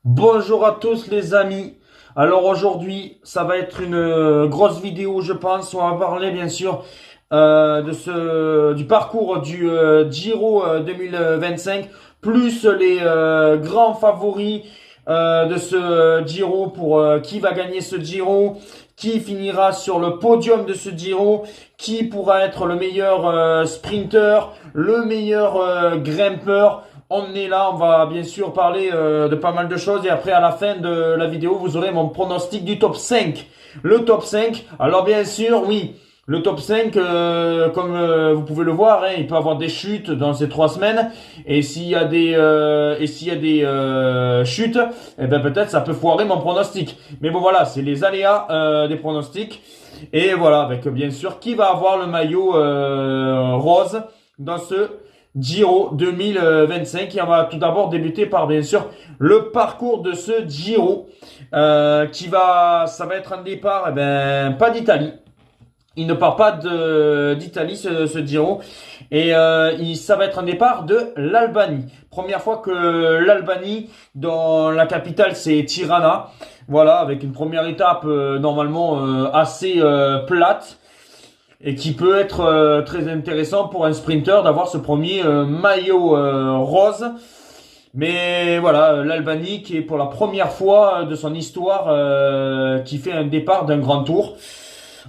Bonjour à tous les amis. Alors aujourd'hui, ça va être une grosse vidéo, je pense. On va parler bien sûr du parcours du Giro 2025, plus les grands favoris de ce Giro pour qui va gagner ce Giro, qui finira sur le podium de ce Giro, qui pourra être le meilleur sprinter, le meilleur grimpeur. On est là, on va bien sûr parler de pas mal de choses et après à la fin de la vidéo, vous aurez mon pronostic du top 5. Le top 5, alors bien sûr, oui, le top 5, comme vous pouvez le voir, hein, il peut avoir des chutes dans ces 3 semaines et s'il y a des chutes, eh ben peut-être ça peut foirer mon pronostic. Mais bon voilà, c'est les aléas des pronostics et voilà, avec bien sûr qui va avoir le maillot rose dans ce Giro 2025. Et on va tout d'abord débuter par bien sûr le parcours de ce Giro ça va être un départ, pas d'Italie. Il ne part pas d'Italie ce Giro et ça va être un départ de l'Albanie. Première fois que l'Albanie dans la capitale c'est Tirana. Voilà, avec une première étape normalement assez plate et qui peut être très intéressant pour un sprinter d'avoir ce premier maillot rose. Mais voilà, l'Albanie qui est pour la première fois de son histoire qui fait un départ d'un grand tour.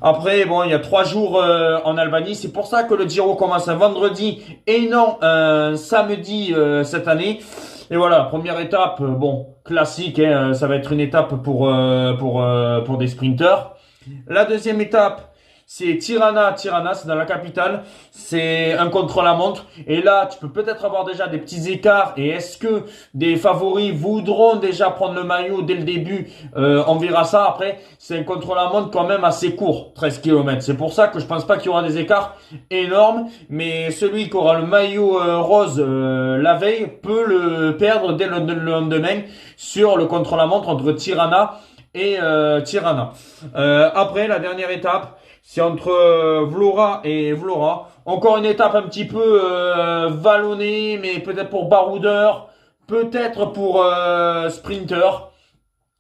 Après, bon, il y a 3 jours en Albanie. C'est pour ça que le Giro commence un vendredi et non un samedi cette année. Et voilà, première étape, bon, classique, hein, ça va être une étape pour des sprinters. La deuxième étape, c'est Tirana. Tirana, c'est dans la capitale. C'est un contre-la-montre. Et là, tu peux peut-être avoir déjà des petits écarts. Et est-ce que des favoris voudront déjà prendre le maillot dès le début? On verra ça après. C'est un contre-la-montre quand même assez court, 13 km. C'est pour ça que je pense pas qu'il y aura des écarts énormes. Mais celui qui aura le maillot rose la veille peut le perdre dès le lendemain sur le contre-la-montre entre Tirana et Tirana. Après, la dernière étape, c'est entre Vlora et Vlora. Encore une étape un petit peu vallonnée, mais peut-être pour baroudeur, peut-être pour sprinter.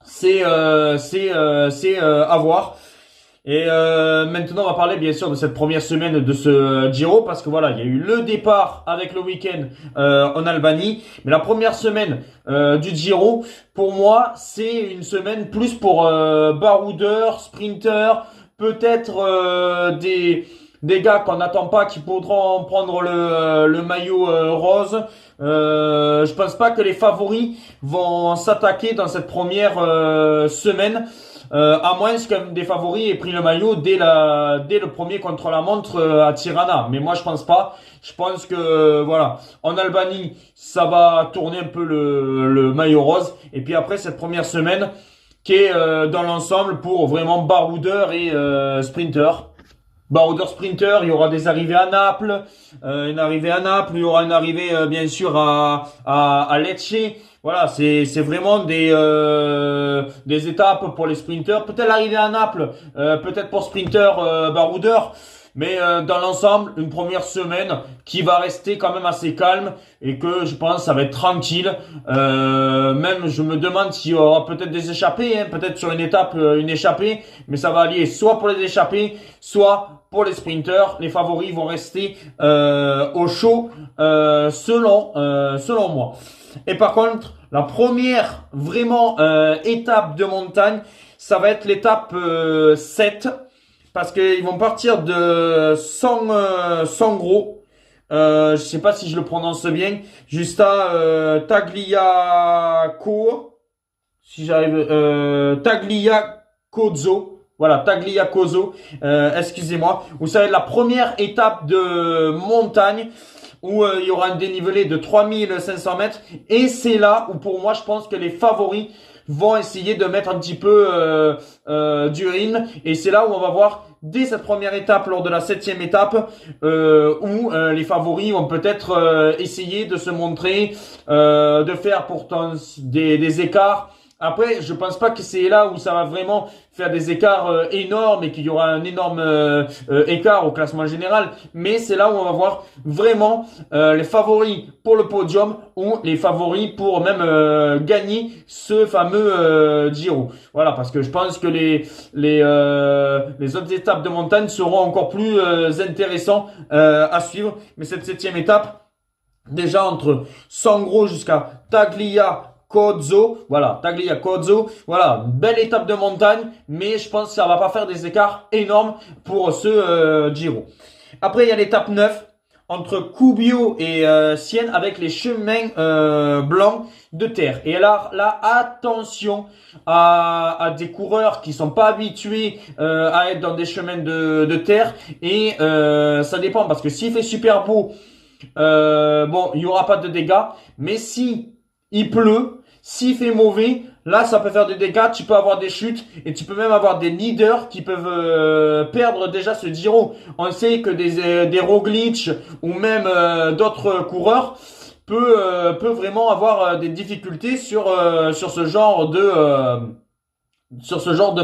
C'est à voir. Et maintenant, on va parler bien sûr de cette première semaine de ce Giro parce que voilà, il y a eu le départ avec le week-end en Albanie, mais la première semaine du Giro, pour moi, c'est une semaine plus pour baroudeur, sprinter, peut-être des gars qu'on n'attend pas qui pourront prendre le maillot rose. Je pense pas que les favoris vont s'attaquer dans cette première semaine. À moins qu'un des favoris ait pris le maillot dès le premier contre-la-montre à Tirana. Mais moi, je pense pas. Je pense que, voilà, en Albanie, ça va tourner un peu le maillot rose. Et puis après, cette première semaine, qui est dans l'ensemble pour vraiment baroudeur et sprinter. Baroudeur sprinter, il y aura des arrivées à Naples, il y aura une arrivée bien sûr à Lecce. Voilà, c'est vraiment des étapes pour les sprinters. Peut-être l'arrivée à Naples, peut-être pour sprinter baroudeur. Mais dans l'ensemble, une première semaine qui va rester quand même assez calme et que je pense ça va être tranquille. Même je me demande s'il y aura peut-être des échappées, hein, peut-être sur une étape une échappée, mais ça va aller soit pour les échappées, soit pour les sprinters. Les favoris vont rester au chaud selon moi. Et par contre, la première vraiment étape de montagne, ça va être l'étape 7 parce qu'ils vont partir de Sangro. Je sais pas si je le prononce bien. Juste à Tagliaco, si j'arrive, Tagliacozzo. Voilà, Tagliacozzo. Excusez-moi. Où ça va être la première étape de montagne où il y aura un dénivelé de 3500 mètres. Et c'est là où pour moi, je pense que les favoris vont essayer de mettre un petit peu d'urine. Et c'est là où on va voir dès cette première étape, lors de la 7e étape, où les favoris vont peut-être essayer de se montrer, de faire pourtant des écarts Après, je pense pas que c'est là où ça va vraiment faire des écarts énormes et qu'il y aura un énorme écart au classement général. Mais c'est là où on va voir vraiment les favoris pour le podium ou les favoris pour même gagner ce fameux Giro. Voilà, parce que je pense que les autres étapes de montagne seront encore plus intéressants à suivre. Mais cette septième étape, déjà entre Sangro jusqu'à Taglia Cozzo, voilà, Taglia Cozzo, voilà, belle étape de montagne, mais je pense que ça va pas faire des écarts énormes pour ce Giro. Après, il y a l'étape 9 entre Cubio et Sienne avec les chemins blancs de terre. Et là, attention à des coureurs qui sont pas habitués à être dans des chemins de terre. Et ça dépend parce que s'il fait super beau, bon, il y aura pas de dégâts. Mais si il pleut, s'il fait mauvais, là, ça peut faire des dégâts. Tu peux avoir des chutes et tu peux même avoir des leaders qui peuvent perdre déjà ce Giro. On sait que des Roglic ou même d'autres coureurs peut vraiment avoir des difficultés sur ce genre de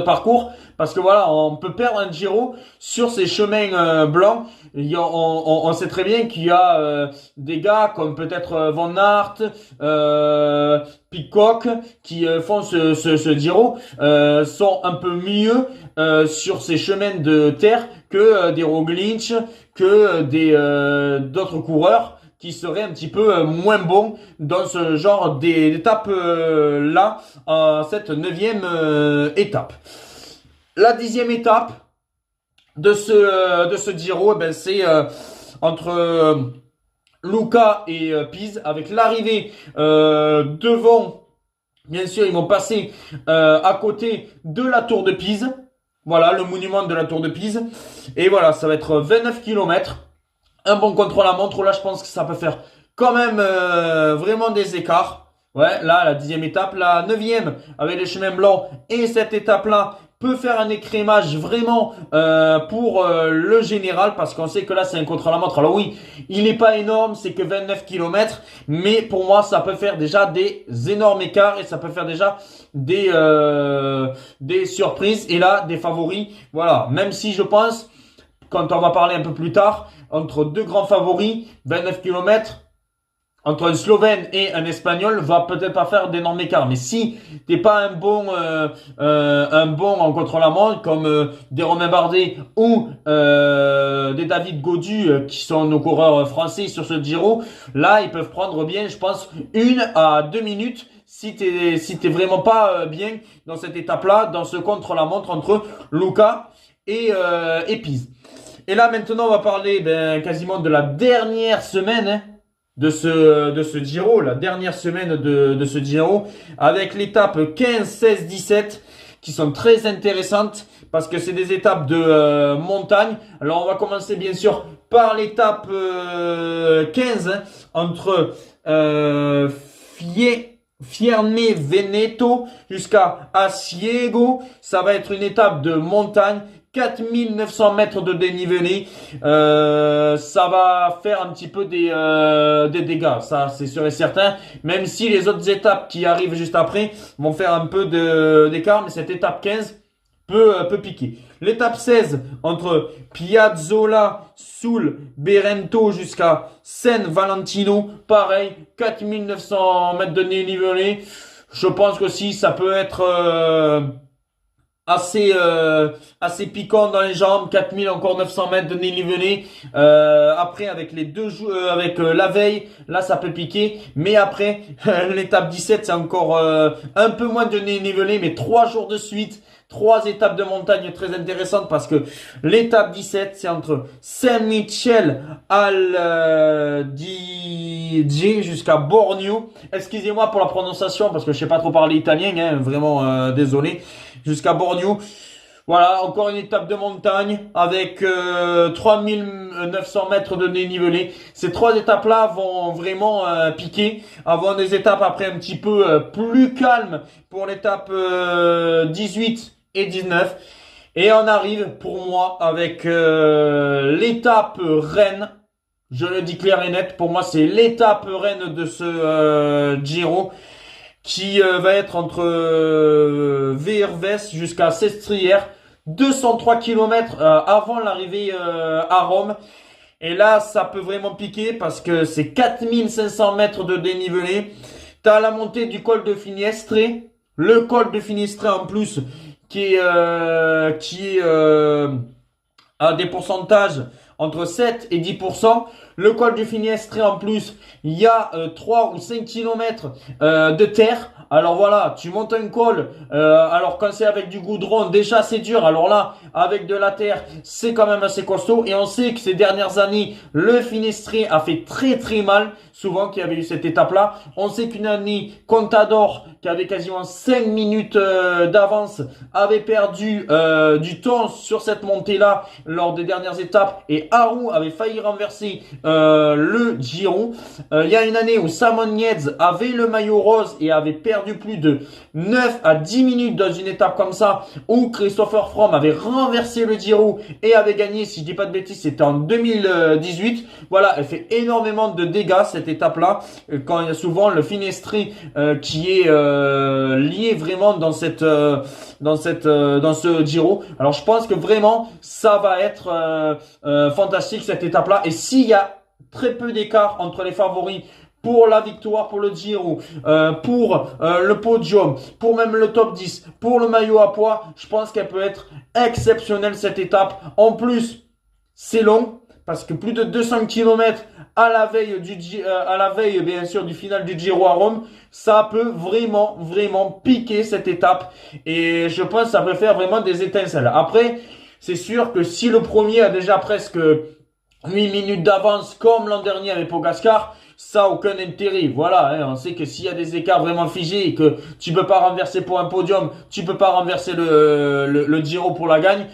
parcours parce que voilà, on peut perdre un Giro sur ces chemins blancs. On sait très bien qu'il y a des gars comme peut-être Van Aert, Pitcock qui font ce Giro sont un peu mieux sur ces chemins de terre que des Roglic, que des d'autres coureurs qui serait un petit peu moins bon dans ce genre d'étape là, cette neuvième étape. La 10e étape de ce Giro, eh ben c'est entre Luca et Pise avec l'arrivée devant. Bien sûr, ils vont passer à côté de la Tour de Pise. Voilà, le monument de la Tour de Pise. Et voilà, ça va être 29 km. Un bon contre-la-montre, là je pense que ça peut faire quand même vraiment des écarts. Ouais, là la 10e étape, la 9e avec les chemins blancs et cette étape-là peut faire un écrémage vraiment pour le général parce qu'on sait que là c'est un contre-la-montre. Alors oui, il n'est pas énorme, c'est que 29 km, mais pour moi ça peut faire déjà des énormes écarts et ça peut faire déjà des surprises et là des favoris. Voilà, même si je pense quand on va parler un peu plus tard, entre deux grands favoris, 29 km, entre un Slovène et un Espagnol, va peut-être pas faire d'énormes écarts. Mais si t'es pas un bon en contre-la-montre, comme des Romain Bardet ou des David Gaudu, qui sont nos coureurs français sur ce Giro, là, ils peuvent prendre bien, je pense, 1 à 2 minutes si t'es vraiment pas bien dans cette étape-là, dans ce contre-la-montre entre Luca et Pise. Et là, maintenant, on va parler quasiment de la dernière semaine de ce Giro, la dernière semaine de ce Giro, avec l'étape 15, 16, 17, qui sont très intéressantes, parce que c'est des étapes de montagne. Alors, on va commencer, bien sûr, par l'étape 15, entre Fierne Veneto jusqu'à Asiego. Ça va être une étape de montagne. 4900 mètres de dénivelé, ça va faire un petit peu des dégâts, ça c'est sûr et certain, même si les autres étapes qui arrivent juste après vont faire un peu d'écart, mais cette étape 15 peut piquer. L'étape 16 entre Piazzola sul Berento jusqu'à San Valentino, pareil, 4900 mètres de dénivelé. Je pense que si ça peut être assez piquant dans les jambes, 4000 encore 900 mètres de dénivelé. Après avec les deux avec la veille, là ça peut piquer, mais après l'étape 17 c'est encore un peu moins de dénivelé, mais 3 jours de suite. 3 étapes de montagne très intéressantes parce que l'étape 17 c'est entre Saint-Michel al Dige jusqu'à Bormio. Excusez-moi pour la prononciation parce que je sais pas trop parler italien, hein, vraiment désolé. Jusqu'à Bormio. Voilà, encore une étape de montagne avec 3900 mètres de dénivelé. Ces 3 étapes-là vont vraiment piquer avant des étapes après un petit peu plus calmes pour l'étape 18 et 19. Et on arrive pour moi avec l'étape reine. Je le dis clair et net, pour moi c'est l'étape reine de ce Giro qui va être entre Verves jusqu'à Sestriere, 203 km avant l'arrivée à Rome. Et là, ça peut vraiment piquer parce que c'est 4500 mètres de dénivelé. T'as la montée du col de Finestre, le col de Finestre en plus qui est à des pourcentages entre 7 et 10%. Le col du Finestre en plus, il y a 3 ou 5 kilomètres de terre. Alors voilà, tu montes un col, alors quand c'est avec du goudron, déjà c'est dur. Alors là, avec de la terre, c'est quand même assez costaud. Et on sait que ces dernières années, le Finestré a fait très très mal, souvent qu'il y avait eu cette étape-là. On sait qu'une année, Contador, qui avait quasiment 5 minutes d'avance, avait perdu du temps sur cette montée-là lors des dernières étapes. Et Aru avait failli renverser le Giro. Il y a une année où Simon Yates avait le maillot rose et avait perdu plus de 9 à 10 minutes dans une étape comme ça, où Christopher Froome avait renversé le Giro et avait gagné, si je dis pas de bêtises, c'était en 2018. Voilà, elle fait énormément de dégâts cette étape-là, quand il y a souvent le Finestré qui est lié vraiment dans ce Giro. Alors je pense que vraiment ça va être fantastique cette étape-là. Et s'il y a très peu d'écart entre les favoris pour la victoire, pour le Giro, pour le podium, pour même le top 10, pour le maillot à pois, je pense qu'elle peut être exceptionnelle cette étape. En plus, c'est long parce que plus de 200 km à la veille bien sûr du final du Giro à Rome, ça peut vraiment piquer cette étape et je pense que ça peut faire vraiment des étincelles. Après, c'est sûr que si le premier a déjà presque 8 minutes d'avance comme l'an dernier avec Pogacar, ça a aucun intérêt. Voilà, hein, on sait que s'il y a des écarts vraiment figés et que tu peux pas renverser pour un podium, tu peux pas renverser le Giro pour la gagne.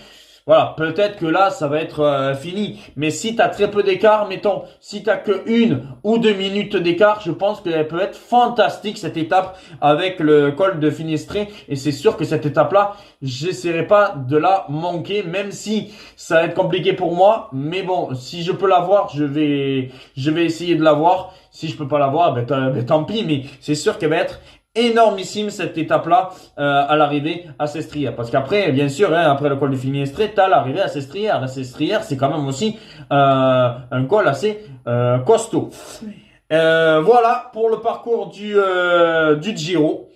Voilà, peut-être que là, ça va être fini. Mais si tu as très peu d'écart, mettons, si tu que 1 ou 2 minutes d'écart, je pense qu'elle peut être fantastique, cette étape, avec le col de Finestré. Et c'est sûr que cette étape-là, j'essaierai pas de la manquer, même si ça va être compliqué pour moi. Mais bon, si je peux l'avoir, je vais essayer de l'avoir. Si je peux pas l'avoir, ben tant pis. Mais c'est sûr qu'elle va être énormissime cette étape-là à l'arrivée à Sestriere. Parce qu'après, bien sûr, hein, après le col du Finestré, t'as l'arrivée à Sestriere. La Sestriere, c'est quand même aussi un col assez costaud. Voilà pour le parcours du Giro.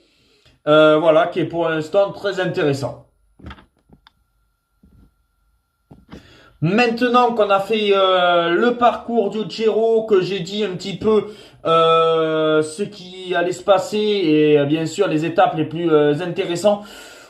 Voilà, qui est pour l'instant très intéressant. Maintenant qu'on a fait le parcours du Giro, que j'ai dit un petit peu ce qui allait se passer et bien sûr les étapes les plus intéressantes,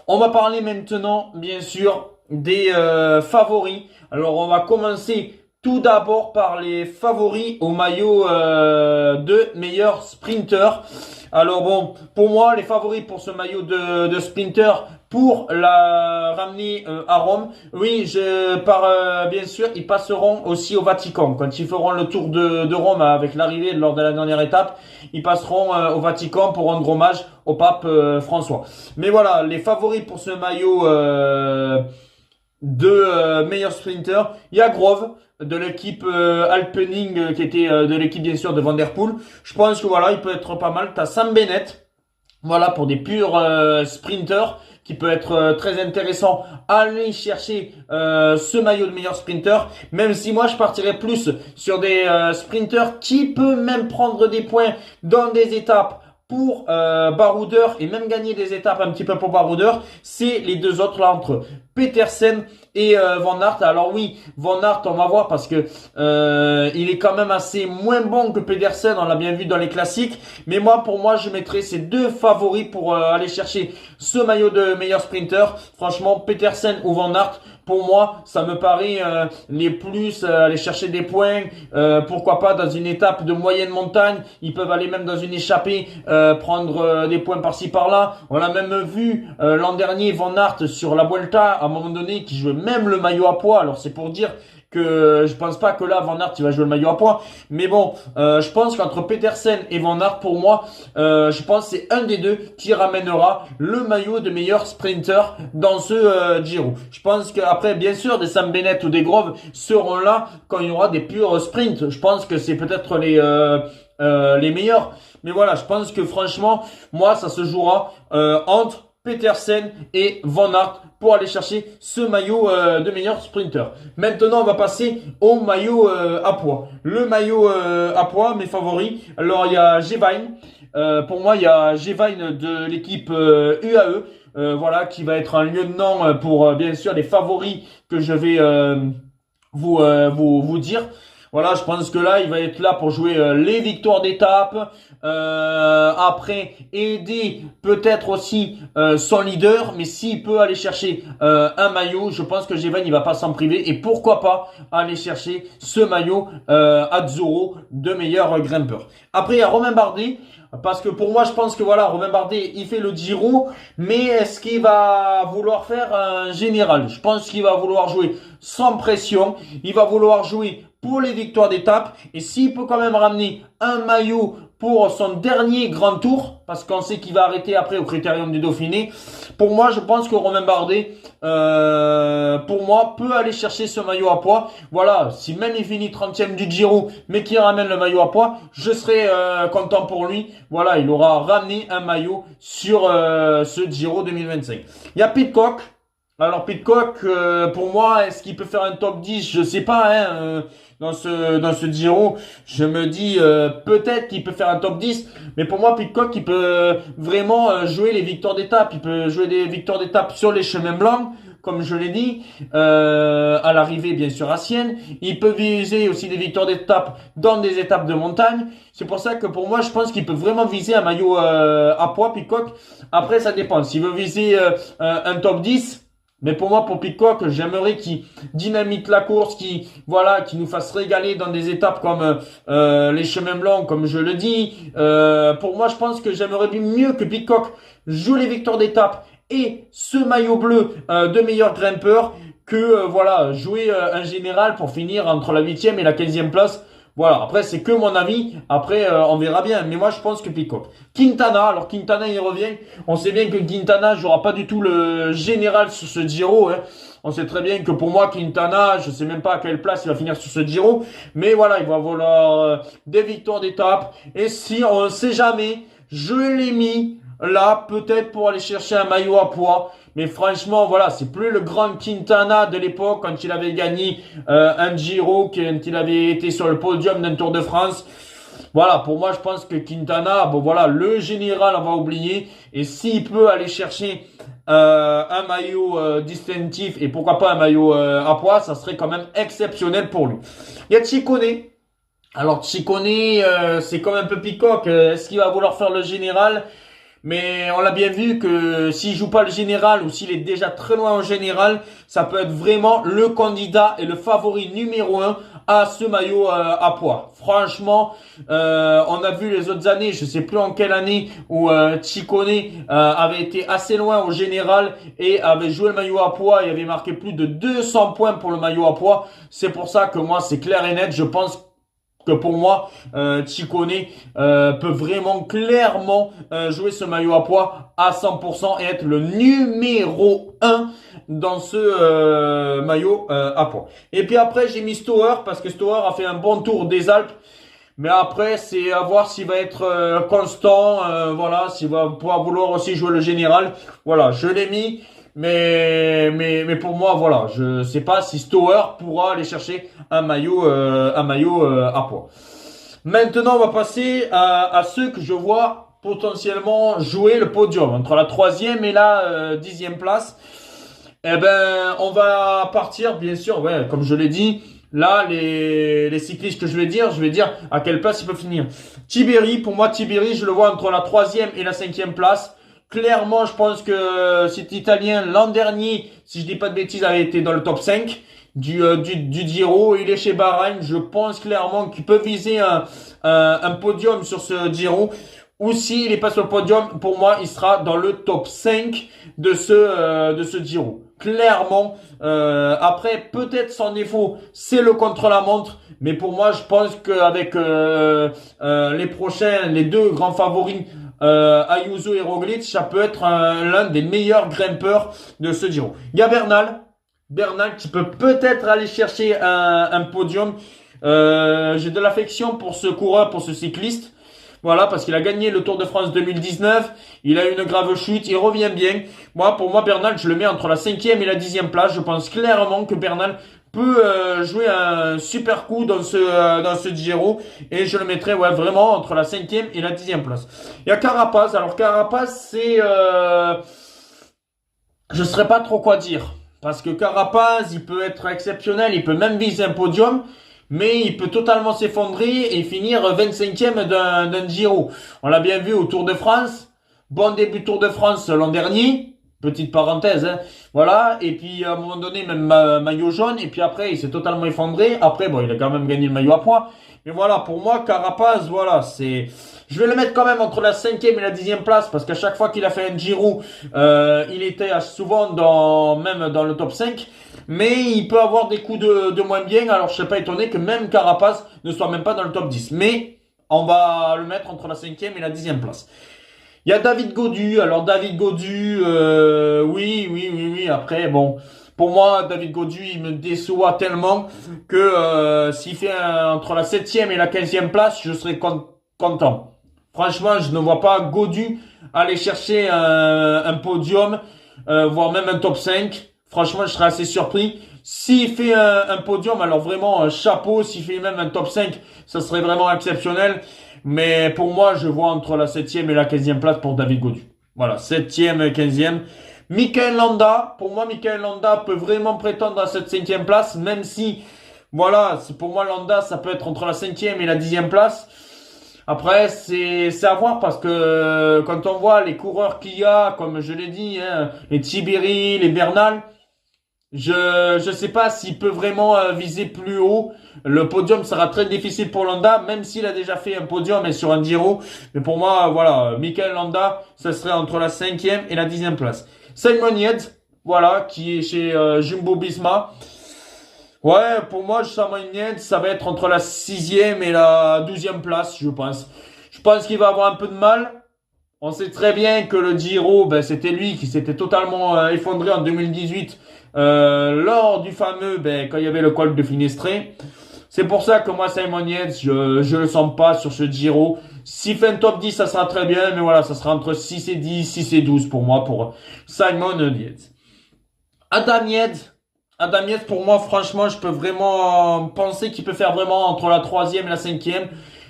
on va parler maintenant bien sûr des favoris. Alors on va commencer tout d'abord par les favoris au maillot de meilleur sprinter. Alors bon, pour moi, les favoris pour ce maillot de sprinter, pour la ramener à Rome, oui, bien sûr, ils passeront aussi au Vatican. Quand ils feront le tour de Rome avec l'arrivée lors de la dernière étape, ils passeront au Vatican pour rendre hommage au pape François. Mais voilà, les favoris pour ce maillot de meilleur sprinter, il y a Grove de l'équipe Alpening qui était de l'équipe bien sûr de Van Der Poel. Je pense que voilà, il peut être pas mal. T'as Sam Bennett, voilà, pour des purs sprinters, qui peut être très intéressant. Aller chercher ce maillot de meilleur sprinter, même si moi je partirais plus sur des sprinters qui peut même prendre des points dans des étapes pour Baroudeur et même gagner des étapes un petit peu pour Baroudeur. C'est les deux autres là entre Petersen et Van Aert. Alors oui, Van Aert, on va voir parce que il est quand même assez moins bon que Pedersen, on l'a bien vu dans les classiques. Mais moi, pour moi, je mettrais ces deux favoris pour aller chercher ce maillot de meilleur sprinter. Franchement, Petersen ou Van Aert, pour moi, ça me paraît les plus aller chercher des points. Pourquoi pas dans une étape de moyenne montagne. Ils peuvent aller même dans une échappée prendre des points par-ci par-là. On l'a même vu l'an dernier, Van Aert sur la Vuelta, à un moment donné, qui jouait même le maillot à pois. Alors c'est pour dire que je pense pas que là Van Aert il va jouer le maillot à pois, mais bon, je pense qu'entre Petersen et Van Aert, pour moi, je pense que c'est un des deux qui ramènera le maillot de meilleur sprinter dans ce Giro. Je pense qu'après, bien sûr, des Sam Bennett ou des Grove seront là quand il y aura des purs sprints. Je pense que c'est peut-être les meilleurs. Mais voilà, je pense que franchement, moi, ça se jouera entre Petersen et Van Aert pour aller chercher ce maillot de meilleur sprinter. Maintenant, on va passer au maillot à poids. Le maillot à poids, mes favoris. Alors, il y a Gevine. Pour moi, il y a Gevine de l'équipe UAE. Voilà, qui va être un lieutenant pour bien sûr les favoris que je vais vous dire. Voilà, je pense que là, il va être là pour jouer les victoires d'étape. Après, aider peut-être aussi son leader. Mais s'il peut aller chercher un maillot, je pense que Gevin, il va pas s'en priver. Et pourquoi pas aller chercher ce maillot Azzurro de meilleur grimpeur. Après, il y a Romain Bardet. Parce que pour moi, je pense que voilà, Romain Bardet, il fait le Giro, mais est-ce qu'il va vouloir faire un général? Je pense qu'il va vouloir jouer sans pression. Il va vouloir jouer pour les victoires d'étape. Et s'il peut quand même ramener un maillot pour son dernier grand tour, parce qu'on sait qu'il va arrêter après au Critérium du Dauphiné, pour moi, je pense que Romain Bardet, pour moi, peut aller chercher ce maillot à poids. Voilà, si même il finit 30e du Giro, mais qu'il ramène le maillot à poids, je serai content pour lui. Voilà, il aura ramené un maillot sur ce Giro 2025. Il y a Pidcock. Alors Pidcock, pour moi, est-ce qu'il peut faire un top 10? Je sais pas, hein, dans ce Giro. Je me dis peut-être qu'il peut faire un top 10, mais pour moi, Pidcock, il peut vraiment jouer les victoires d'étape. Il peut jouer des victoires d'étape sur les chemins blancs, comme je l'ai dit, à l'arrivée bien sûr à Sienne. Il peut viser aussi des victoires d'étape dans des étapes de montagne. C'est pour ça que pour moi, je pense qu'il peut vraiment viser un maillot à poids, Pidcock. Après, ça dépend. S'il veut viser un top 10, mais pour moi, pour Pidcock, j'aimerais qu'il dynamite la course, qu'il nous fasse régaler dans des étapes comme les chemins blancs, comme je le dis. Pour moi, je pense que j'aimerais mieux que Pidcock joue les victoires d'étape et ce maillot bleu de meilleur grimpeur que jouer un général pour finir entre la 8e et la 15e place. Voilà, après c'est que mon avis, après on verra bien, mais moi je pense que Pidcock. Quintana, alors Quintana il revient, on sait bien que Quintana jouera pas du tout le général sur ce Giro, hein. On sait très bien que pour moi Quintana, je sais même pas à quelle place il va finir sur ce Giro, mais voilà, il va vouloir des victoires d'étape, et si on ne sait jamais, je l'ai mis là peut-être pour aller chercher un maillot à poids. Mais franchement, voilà, c'est plus le grand Quintana de l'époque quand il avait gagné un Giro, quand il avait été sur le podium d'un Tour de France. Voilà, pour moi, je pense que Quintana, bon voilà, le général, on va oublier. Et s'il peut aller chercher un maillot distinctif et pourquoi pas un maillot à poids, ça serait quand même exceptionnel pour lui. Il y a Ciccone. Alors Ciccone, c'est comme un peu Pidcock. Est-ce qu'il va vouloir faire le général? Mais on l'a bien vu que s'il joue pas le général ou s'il est déjà très loin en général, ça peut être vraiment le candidat et le favori numéro 1 à ce maillot à poids. Franchement, on a vu les autres années, je sais plus en quelle année, où Ciccone avait été assez loin au général et avait joué le maillot à poids et avait marqué plus de 200 points pour le maillot à poids. C'est pour ça que moi, c'est clair et net, je pense que pour moi, Ciccone peut vraiment clairement jouer ce maillot à poids à 100% et être le numéro 1 dans ce maillot à poids. Et puis après, j'ai mis Stoer parce que Stoer a fait un bon tour des Alpes. Mais après, c'est à voir s'il va être constant, s'il va pouvoir vouloir aussi jouer le général. Voilà, je l'ai mis. Mais pour moi, voilà, je sais pas si Stoer pourra aller chercher un maillot à poids. Maintenant, on va passer à ceux que je vois potentiellement jouer le podium entre la 3e et la 10e place. Eh ben, on va partir, bien sûr, ouais, comme je l'ai dit. Là, les cyclistes que je vais dire à quelle place ils peuvent finir. Tiberi, pour moi, Tiberi, je le vois entre la 3e et la 5e place. Clairement, je pense que cet Italien, l'an dernier, si je dis pas de bêtises, avait été dans le top 5 du Giro. Il est chez Bahreïn. Je pense clairement qu'il peut viser un podium sur ce Giro. Ou s'il n'est pas sur le podium, pour moi, il sera dans le top 5 de ce Giro. Clairement. Après, peut-être son défaut, c'est le contre-la-montre. Mais pour moi, je pense qu'avec les deux grands favoris, Ayuso et Roglic, ça peut être l'un des meilleurs grimpeurs de ce Giro. Il y a Bernal qui peut peut-être aller chercher un podium. J'ai de l'affection pour ce coureur, pour ce cycliste. Voilà, parce qu'il a gagné le Tour de France 2019. Il a eu une grave chute. Il revient bien. Pour moi, Bernal, je le mets entre la 5e et la 10e place. Je pense clairement que Bernal peut jouer un super coup dans ce Giro. Et je le mettrai vraiment entre la 5e et la 10e place. Il y a Carapaz. Alors Carapaz, c'est... je ne saurais pas trop quoi dire. Parce que Carapaz, il peut être exceptionnel. Il peut même viser un podium. Mais il peut totalement s'effondrer et finir 25e d'un Giro. On l'a bien vu au Tour de France. Bon début Tour de France l'an dernier. Petite parenthèse, hein. Voilà. Et puis, à un moment donné, même maillot jaune. Et puis après, il s'est totalement effondré. Après, bon, il a quand même gagné le maillot à poids. Mais voilà, pour moi, Carapaz, voilà, c'est... Je vais le mettre quand même entre la 5e et la 10e place. Parce qu'à chaque fois qu'il a fait un Giro, il était souvent même dans le top 5. Mais il peut avoir des coups de moins bien. Alors, je ne serais pas étonné que même Carapaz ne soit même pas dans le top 10. Mais on va le mettre entre la 5e et la 10e place. Il y a David Gaudu. Alors, David Gaudu, oui. Après, bon, pour moi, David Gaudu, il me déçoit tellement que s'il fait entre la 7e et la 15e place, je serai content. Franchement, je ne vois pas Gaudu aller chercher un podium, voire même un top 5. Franchement, je serais assez surpris. S'il fait un podium, alors vraiment un chapeau. S'il fait même un top 5, ça serait vraiment exceptionnel. Mais pour moi, je vois entre la 7e et la 15e place pour David Gaudu. Voilà, 7e et 15e. Michael Landa, pour moi, Michael Landa peut vraiment prétendre à cette 5e place, même si, voilà, pour moi, Landa, ça peut être entre la 5e et la 10e place. Après, c'est à voir parce que quand on voit les coureurs qu'il y a, comme je l'ai dit, hein, les Tiberi, les Bernal, je sais pas s'il peut vraiment viser plus haut. Le podium sera très difficile pour Landa, même s'il a déjà fait un podium et sur un Giro. Mais pour moi, voilà, Michael Landa, ça serait entre la 5e et la 10e place. Simon Yates, voilà, qui est chez Jumbo-Visma. Ouais, pour moi, Simon Yates, ça va être entre la 6e et la 12e place, je pense. Je pense qu'il va avoir un peu de mal. On sait très bien que le Giro, c'était lui qui s'était totalement effondré en 2018 lors du fameux, quand il y avait le col de Finestré. C'est pour ça que moi, Simon Yates, je le sens pas sur ce Giro. S'il fait un top 10, ça sera très bien, mais voilà, ça sera entre 6 et 10, 6 et 12 pour moi, pour Simon Yates. Adam Yates, pour moi, franchement, je peux vraiment penser qu'il peut faire vraiment entre la 3e et la 5e.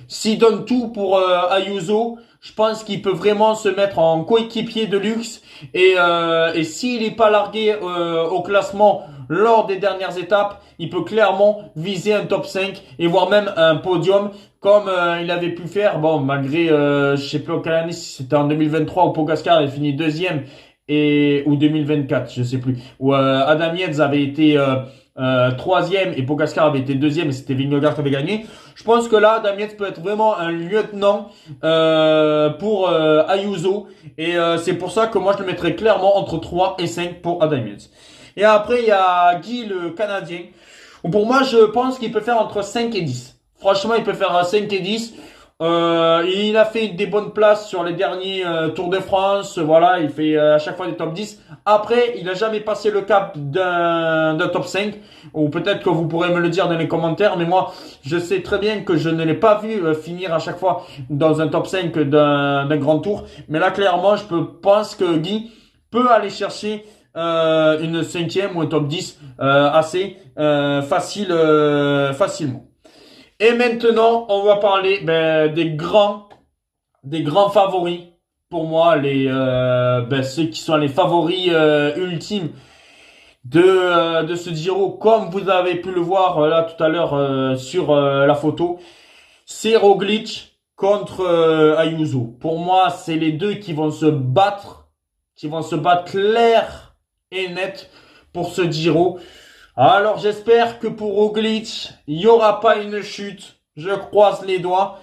S'il donne tout pour Ayuso, je pense qu'il peut vraiment se mettre en coéquipier de luxe. Et s'il n'est pas largué au classement lors des dernières étapes, il peut clairement viser un top 5 et voire même un podium comme il avait pu faire. Bon, malgré, je sais plus quelle année, si c'était en 2023 où Pogacar avait fini deuxième ou 2024, je sais plus. Où Adam Yates avait été troisième et Pogacar avait été deuxième et c'était Vingegaard qui avait gagné. Je pense que là, Adam Yates peut être vraiment un lieutenant pour Ayuso et c'est pour ça que moi je le mettrais clairement entre 3 et 5 pour Adam Yates. Et après, il y a Guy, le Canadien. Pour moi, je pense qu'il peut faire entre 5 et 10. Franchement, il peut faire 5 et 10. Il a fait des bonnes places sur les derniers Tours de France. Voilà, il fait à chaque fois des top 10. Après, il n'a jamais passé le cap d'un top 5. Ou peut-être que vous pourrez me le dire dans les commentaires. Mais moi, je sais très bien que je ne l'ai pas vu finir à chaque fois dans un top 5 d'un grand tour. Mais là, clairement, pense que Guy peut aller chercher une 5e ou un top 10 assez facilement. Et maintenant, on va parler des grands favoris. Pour moi, ceux qui sont les favoris ultimes de ce Giro, comme vous avez pu le voir là tout à l'heure sur la photo, c'est Roglic contre Ayuso. Pour moi, c'est les deux qui vont se battre clair et net pour ce Giro. Alors j'espère que pour Roglic, il n'y aura pas une chute. Je croise les doigts.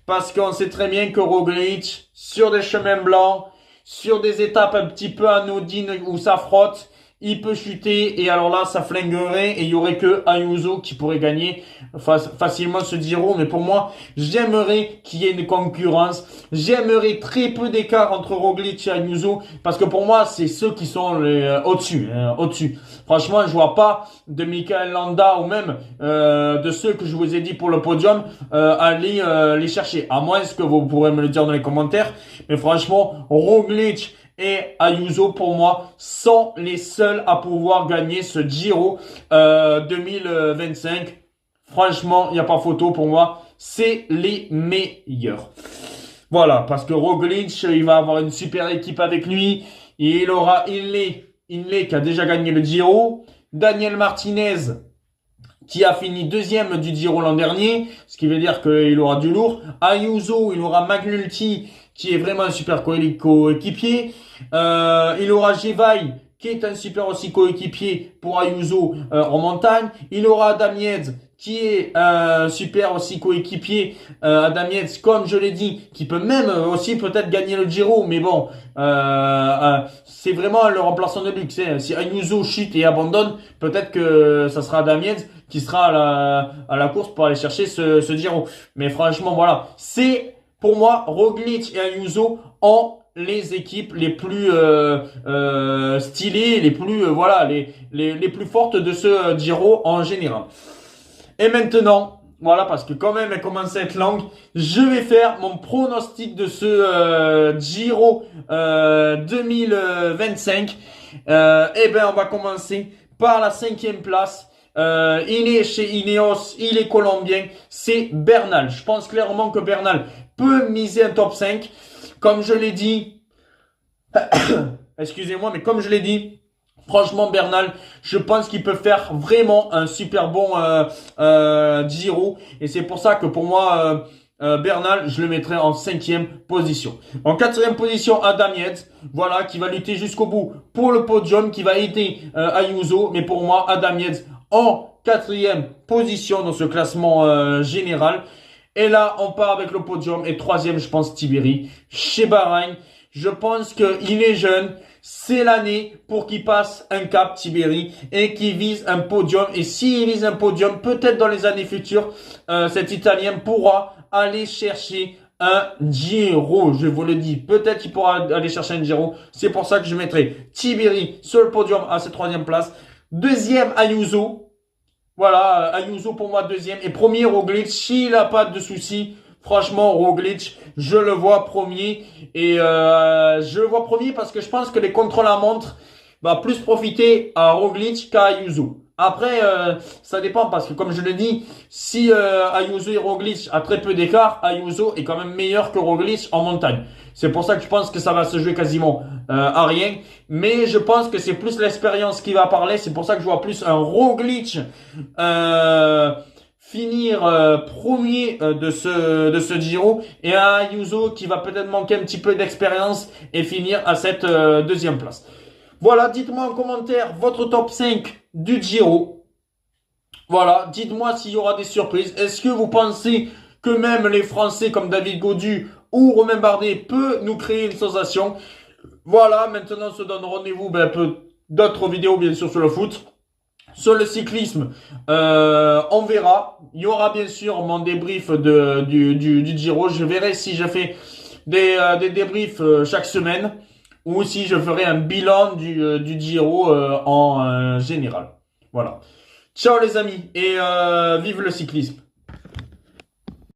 Parce qu'on sait très bien que Roglic, sur des chemins blancs, sur des étapes un petit peu anodines où ça frotte, il peut chuter et alors là ça flinguerait et il y aurait que Ayuso qui pourrait gagner facilement ce Giro. Mais pour moi, j'aimerais qu'il y ait une concurrence. J'aimerais très peu d'écart entre Roglic et Ayuso parce que pour moi, c'est ceux qui sont au-dessus, au-dessus. Franchement, je vois pas de Michael Landa ou même de ceux que je vous ai dit pour le podium aller les chercher. À moins que vous pourrez me le dire dans les commentaires. Mais franchement, Roglic et Ayuso, pour moi, sont les seuls à pouvoir gagner ce Giro 2025. Franchement, il n'y a pas photo pour moi. C'est les meilleurs. Voilà, parce que Roglic, il va avoir une super équipe avec lui. Et il aura Inlay qui a déjà gagné le Giro. Daniel Martinez qui a fini deuxième du Giro l'an dernier, ce qui veut dire qu'il aura du lourd. Ayuso, il aura McNulty, qui est vraiment un super coéquipier. Il aura Jevaille, qui est un super aussi coéquipier pour Ayuso en montagne. Il aura Adam Yates, qui est un super aussi coéquipier. Adam Yates, comme je l'ai dit, qui peut même aussi peut-être gagner le Giro, mais bon, c'est vraiment le remplaçant de luxe. Si Ayuso chute et abandonne, peut-être que ça sera Adam Yates qui sera à la course pour aller chercher ce Giro. Mais franchement, voilà, c'est pour moi Roglic et Ayuso ont les équipes les plus stylées, les plus voilà, les plus fortes de ce Giro en général. Et maintenant, voilà, parce que quand même elle commence à être longue, je vais faire mon pronostic de ce Giro 2025. Et ben on va commencer par la 5e place. Il est chez Ineos, il est colombien, c'est Bernal. Je pense clairement que Bernal peut miser un top 5. Comme je l'ai dit, excusez-moi, mais comme je l'ai dit, franchement Bernal, je pense qu'il peut faire vraiment un super bon Giro. Et c'est pour ça que pour moi, Bernal, je le mettrai en 5e position. En 4e position, Adam Yates, voilà, qui va lutter jusqu'au bout pour le podium, qui va aider Ayuso. Mais pour moi, Adam Yates en 4e position dans ce classement général. Et là, on part avec le podium. Et 3e, je pense, Tiberi, chez Bahreïn. Je pense qu'il est jeune. C'est l'année pour qu'il passe un cap, Tiberi, et qu'il vise un podium. Et s'il vise un podium, peut-être dans les années futures, cet Italien pourra aller chercher un Giro. Je vous le dis, peut-être qu'il pourra aller chercher un Giro. C'est pour ça que je mettrai Tiberi sur le podium à cette 3e place. 2e, Ayuso. Voilà, Ayuso pour moi 2e. Et 1er, Roglic. S'il n'a pas de soucis, franchement, Roglic, je le vois 1er. Et je le vois 1er parce que je pense que les contre-la-montre va plus profiter à Roglic qu'à Ayuso. Après, ça dépend parce que comme je le dis, si Ayuso et Roglic a très peu d'écart, Ayuso est quand même meilleur que Roglic en montagne. C'est pour ça que je pense que ça va se jouer quasiment à rien. Mais je pense que c'est plus l'expérience qui va parler. C'est pour ça que je vois plus un Roglic finir premier de ce Giro et un Ayuso qui va peut-être manquer un petit peu d'expérience et finir à cette 2e place. Voilà, dites-moi en commentaire votre top 5 du Giro. Voilà, dites-moi s'il y aura des surprises. Est-ce que vous pensez que même les Français comme David Gaudu ou Romain Bardet peut nous créer une sensation? Voilà, maintenant on se donne rendez-vous d'autres vidéos bien sûr sur le foot. Sur le cyclisme, on verra. Il y aura bien sûr mon débrief du Giro. Je verrai si je fais des débriefs chaque semaine ou si je ferai un bilan du Giro en général. Voilà. Ciao les amis et vive le cyclisme.